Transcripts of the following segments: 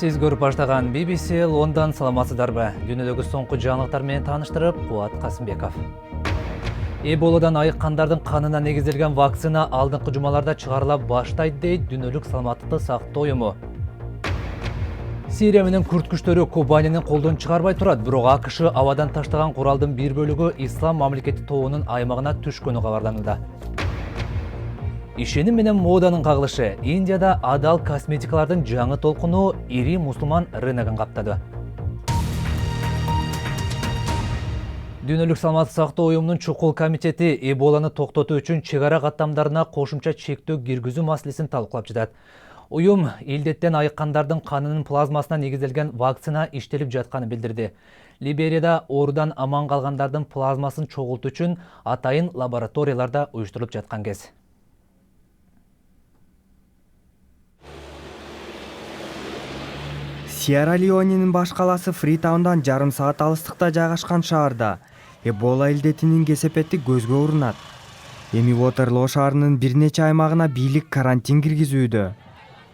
Сиз көрүп баштаган BBC Лондон саламатсыздарбы? Дүйнөдөгү соңку жаңылыктар менен тааныштырып, Кубат Касымбеков. Эболадан айыккандардын канына негизделген вакцина алдыңкы жумаларда чыгарыла баштайт дейт Дүйнөлүк саламаттыкты сактоо уюму. Сирия менен күрд күчтөрү Кобанинин колдон чыгарбай турат, бирок АКШ абадан таштаган куралдын бир бөлүгү Ислам мамлекети тобунун аймагына түшкөнү кабарланууда. Ишеним менен моданын кагылышы. Индияда адал косметикалардын жаңы толкуну ири мусулман рыногун каптады. Дүйнөлүк саламаттык сактоо уюмунун чукул комитети Эболаны токтотуу үчүн чек ара каттамдарына кошумча чектөө киргизүү маселесин талкуулап жатат. Уюм илдеттен айыккандардын канынын плазмасына негизделген вакцина иштелип жатканын билдирди. Либерияда оорудан аман калгандардын плазмасын чогултуу үчүн атайын лабораторияларда уюштурулуп жаткан кез. Сьерра-Леоненин баш калаасы Фритаундан жарым саат алыстыкта жайгашкан шаарда Эбола илдетинин кесепети көзгө урунат. Эми Вотерлоо шаарынын бир нече аймагына бийлик карантин киргизүүдө.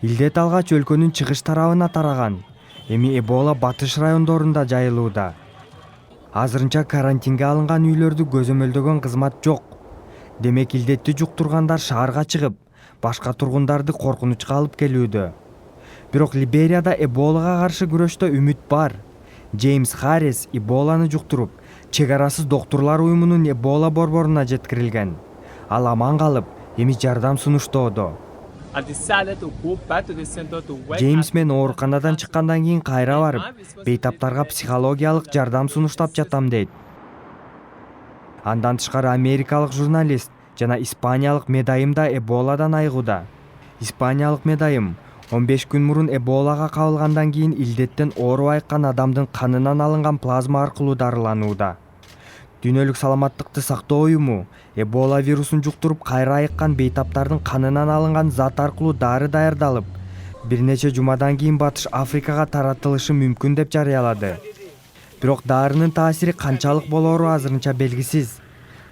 Илдет алгач өлкөнүн чыгыш тарабына тараган. Эми Эбола батыш райондорунда жайылууда. Азырынча карантинге алынган үйлөрдү көзөмөлдөгөн кызмат жок. Демек илдетти жуктургандар шаарга чыгып, башка тургундарды коркунучка алып келүүдө. Бирок Либерияда Эболага каршы күрөштө үмүт бар. Джеймс Харрис Эболаны жуктуруп, чек арасыз доктурлар уюмунун Эбола борборуна жеткирилген. Ал аман калып, эми жардам сунуштоодо. Джеймс мен ооруканадан чыккандан кийин кайра барып, бейтаптарга психологиялык жардам сунуштап жатам дейт. Андан тышкары америкалык журналист жана испаниялык медайым да Эболадан айыгууда. Испаниялык медайым 15 күн мурун Эболага кабылгандан кийин илдеттен ооруп айыккан адамдын канынан алынган плазма аркылуу дарыланууда. Дүйнөлүк саламаттыкты сактоо уюму Эбола вирусун жуктуруп кайра айыккан бейтаптардын канынан алынган зат аркылуу дары даярдалып, бир нече жумадан кийин Батыш Африкага таратылышы мүмкүн деп жарыялады. Бирок дарынын таасири канчалык болору азырынча белгисиз.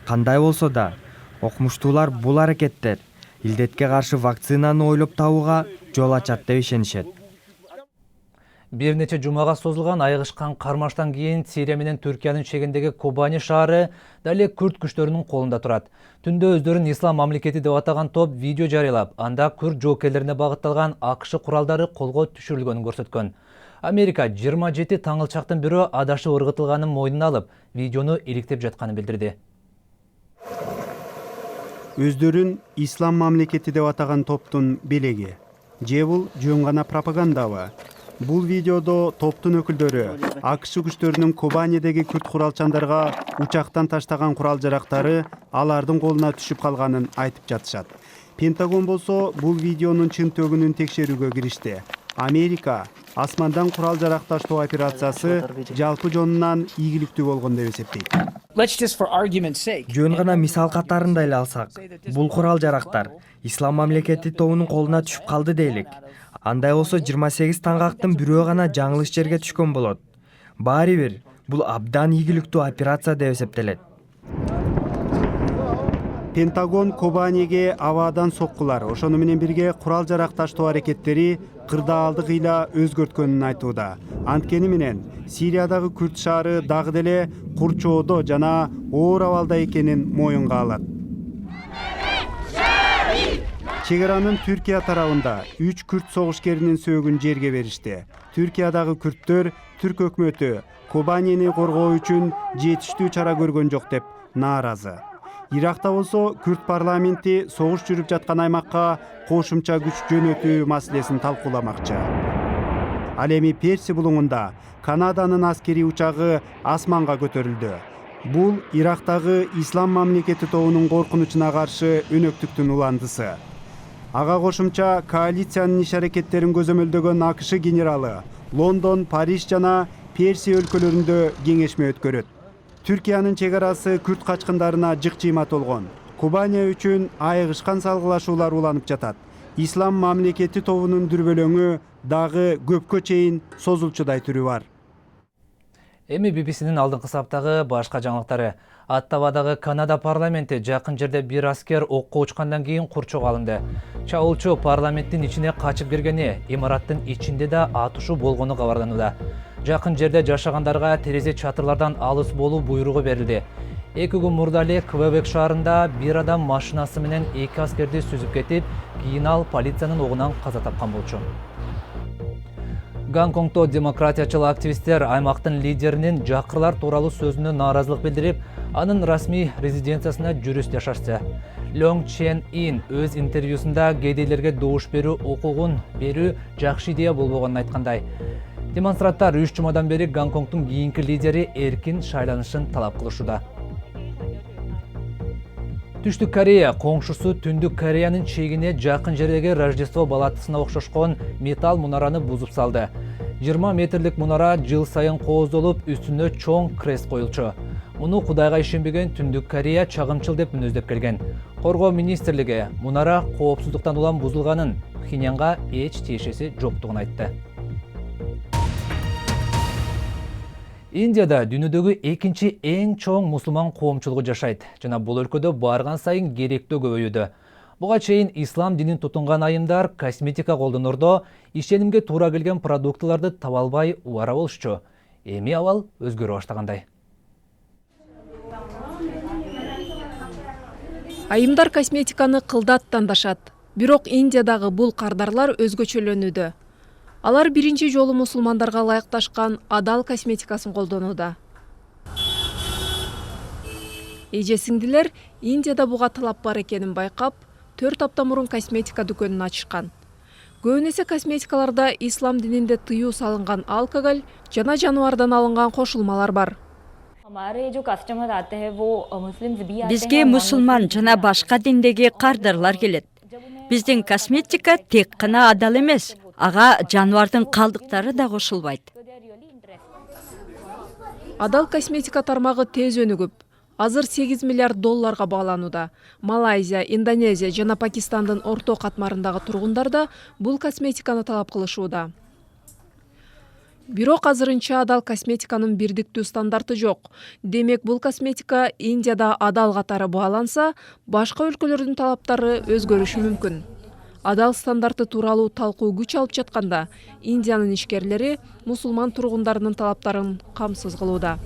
Кандай болсо да, окумуштуулар бул аракеттер илдетке каршы вакцинаны ойлоп табууга жол ачат деп ишенишет. Бир нече жумага созулган айыгышкан кармаштан кийин Сирия менен Түркиянын чегиндеги Кобани шаары дале күрд күчтөрүнүн колунда турат. Түндө өздөрүн Ислам мамлекети деп атаган топ видео жарыялап, анда күрд жоокерлерине багытталган АКШ куралдары колго түшүрүлгөнүн көрсөткөн. Америка 27 таңылчактын бирөө адашып ыргытылганын мойнуна алып, видеону иликтеп жатканын билдирди. Өздөрүн Ислам мамлекети деп атаган топтун белеги. Же бул жөн гана пропагандабы? Бул видеодо топтун өкүлдөрү АКШ күчтөрүнүн Кобанидеги күрд куралчандарга учактан таштаган курал жарактары алардын колуна түшүп калганын айтып жатышат. Пентагон болсо бул видеонун чын төгүнүн текшерүүгө киришти. Америка асмандан курал жарак таштоо операциясы жалпы жонунан ийгиликтүү болгон деп эсептейт. Жөн гана мисал катарында эле алсак, бул курал жарактар Ислам мамлекети тобунун колуна түшүп калды дейлик. Андай болсо 28 таңгактын бирөө гана жаңылыш жерге түшкөн болот. Баары бир, бул абдан ийгиликтүү операция деп эсептелет. Пентагон Кобаниге абадан соккулар, ошону менен бирге курал жарак таштоо аракеттери кырдаалдык ыйла өзгөрткөнүн айтууда. Анткени менен Сириядагы күрд шаары дагы деле курчоодо жана оор абалда экенин моюнга алат. Чек аранын Түркия тарабында 3 күрд согушкеринин сөөгүн жерге беришти. Түркиядагы күрдтөр түрк өкмөтү Кобанини коргоо үчүн жетиштүү чара көргөн жок деп нааразы. Иракта болсо күрд парламенти согуш жүрүп жаткан аймакка кошумча күч жөнөтүү маселесин талкууламакчы. Ал эми Перси булуңунда Канаданын аскери учагы асманга көтөрүлдү. Бул Ирактагы Ислам мамлекети тобунун коркунучуна каршы өнөктүктүн уландысы. Ага кошумча коалициянын иш аракеттерин көзөмөлдөгөн АКШ генералы Лондон, Париж жана Перси өлкөлөрүндө кеңешме өткөрөт. Түркиянын чек арасы күрд качкындарына жык-жыймат болгон. Кобания үчүн айыгышкан салгылашуулар уланып жатат. Ислам мамлекети тобунун дүрбөлөңү дагы көпкө чейин созулчудай түрү бар. Эми BBC-нин алдыңкы саптагы башка жаңылыктары. Оттавадагы Канада парламенти жакын жерде бир аскер окко учкандан кийин курчоого алынды. Чабуулчу парламенттин ичине качып киргени, имараттын ичинде да атышуу болгону кабарланууда. Жакын жерде жашагандарга терезе чатырлардан алыс болуу буйругу берилди. 2 күн мурда эле Квебек шаарында бир адам машинасы менен 2 аскерди сүзүп кетип, кийин ал полициянын огунан каза тапкан болчу. Гонконгдо демократиячыл активисттер аймактын лидеринин жакырлар тууралуу сөзүнө нааразылык билдирип, анын расмий резиденциясына жүрүш жашашты. Лонг Чен Ин өз интервьюсунда кедейлерге добуш берүү укугун берүү жакшы идея болбогонун айткандай. Демонстранттар 3 жумадан бери Гонконгдун кийинки лидери эркин шайланышын талап кылышууда. Түштүк Корея коңшусу Түндүк Кореянын чегине жакын жердеги Рождество балатысына окшошкон металл мунараны бузуп салды. 20 метрлик мунара жыл сайын кооздолуп, үстүнө чоң крест коюлчу. Муну Кудайга ишенбеген Түндүк Корея чагымчыл деп мүнөздөп келген. Коргоо министрлиги мунара коопсуздуктан улам бузулганын, Пхеньянга эч тиешеси жоктугун айтты. Индияда дүйнөдөгү экинчи эң чоң мусулман коомчулугу жашайт жана бул өлкөдө барган сайын керектөө көбөйүүдө. Буга чейин ислам динин тутунган айымдар косметика колдонордо ишенимге туура келген продуктыларды таба албай убара болушчу. Эми абал өзгөрө баштагандай. Айымдар косметиканы кылдат тандашат. Бирок Индиядагы бул кардарлар өзгөчөлөнүүдө. Алар биринчи жолу мусулмандарга ылайыкташкан адал косметикасын колдонууда. Эже-сиңдилер Индияда буга талап бар экенин байкап, 4 апта мурун косметика дүкөнүн ачышкан. Көбүнесе косметикаларда ислам дининде тыюу салынган алкоголь жана жаныбардан алынган кошулмалар бар. Бизге мусулман жана башка диндеги кардарлар келет. Биздин косметика тек гана адал эмес, ага жаныбардын калдыктары да кошулбайт. Адал косметика тармагы тез өнүгүп, азыр $8 миллиард бааланууда. Малайзия, Индонезия жана Пакистандын орто катмарындагы тургундар да бул косметиканы талап кылышууда. Бирок азырынча адал косметиканын бирдиктүү стандарты жок. Демек бул косметика Индияда адал катары бааланса, башка өлкөлөрдүн талаптары өзгөрүшү мүмкүн. Адал стандарты тууралуу талкуу күч алып жатканда, Индиянын ишкерлери мусулман тургундарынын талаптарын камсыз кылууда.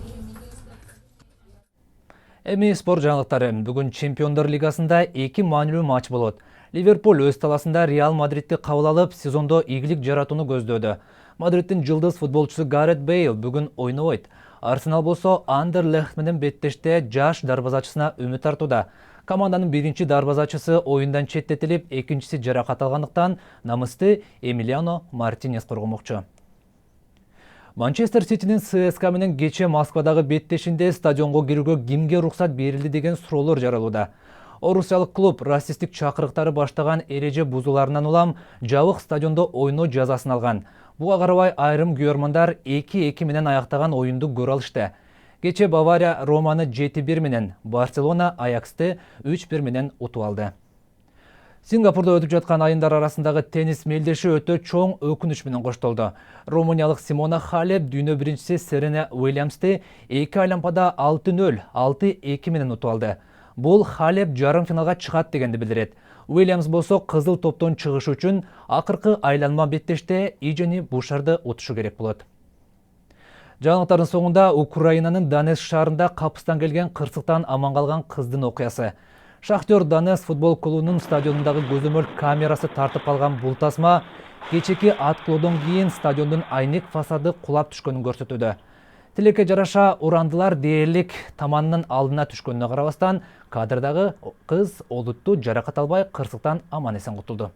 Эми спорт жаңылыктары. Бүгүн Чемпиондор лигасында 2 маанилүү матч болот. Ливерпуль өз таласында Реал Мадридти кабыл алып, сезондо ийгилик жаратууну көздөөдө. Мадридтин жылдыз футболчусу Гарет Бейл бүгүн ойнобойт. Арсенал болсо Андерлехт менен беттеште жаш дарбазачысына үмүт артууда. Команданын биринчи дарбазачысы оюндан четтетилип, экинчиси жаракат алгандыктан намысты Эмилиано Мартинес коргомокчу. Манчестер Ситинин ЦСКА менен кече Москвадагы беттешинде стадионго кирүүгө кимге уруксат берилди деген суроолор жаралууда. Орусиялык клуб расисттик чакырыктары баштаган эреже бузууларынан улам жабык стадиондо ойноо жазасын алган. Буга карабай айрым күйөрмандар 2-2 менен аяктаган оюнду көрө алышты. Кече Бавария Романы 7-1 менен, Барселона Аяксты 3-1 менен утуп алды. Сингапурда өтүп жаткан айымдар арасындагы теннис мелдеши өтө чоң өкүнүч менен коштолду. Румыниялык Симона Халеп дүйнө биринчиси Серена Уильямсты 2 айланпада 6-0, 6-2 менен утуп алды. Бул Халеп жарым финалга чыгат дегенди билдирет. Уильямс болсо кызыл топтон чыгыш үчүн акыркы айланма беттеште Ижени Бушарды утушу керек болот. Жаңылыктардын соңунда Украинанын Донецк шаарында капыстан келген кырсыктан аман калган кыздын окуясы. Шахтер Донецк футбол клубунун стадионундагы көзөмөл камерасы тартып калган бул тасма кечеки аткылоодон кийин стадиондун айнек фасады кулап түшкөнүн көрсөтүүдө. Тилекке жараша урандылар дээрлик таманынын алдына түшкөнүнө карабастан, кадрдагы кыз олуттуу жаракат албай кырсыктан аман эсен кутулду.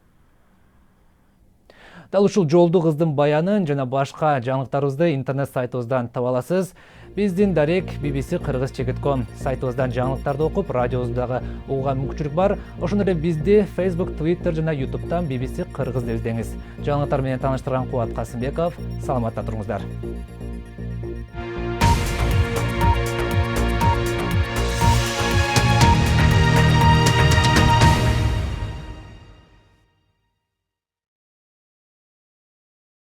Дал ушул жолду кыздын баянын жана башка жаңылыктарыбызды интернет сайтыбыздан таба аласыз. Биздин дарек bbc-kыргыз.com сайтыбыздан жаңылыктарды окуп, радиобуздагы угууга мүмкүнчүлүк бар. Ошондой эле бизди Facebook, Twitter жана YouTube'дан BBC Кыргыз деп издеңиз. Жаңылыктар менен тааныштырган Кубат Касымбеков. Саламатта туруңуздар.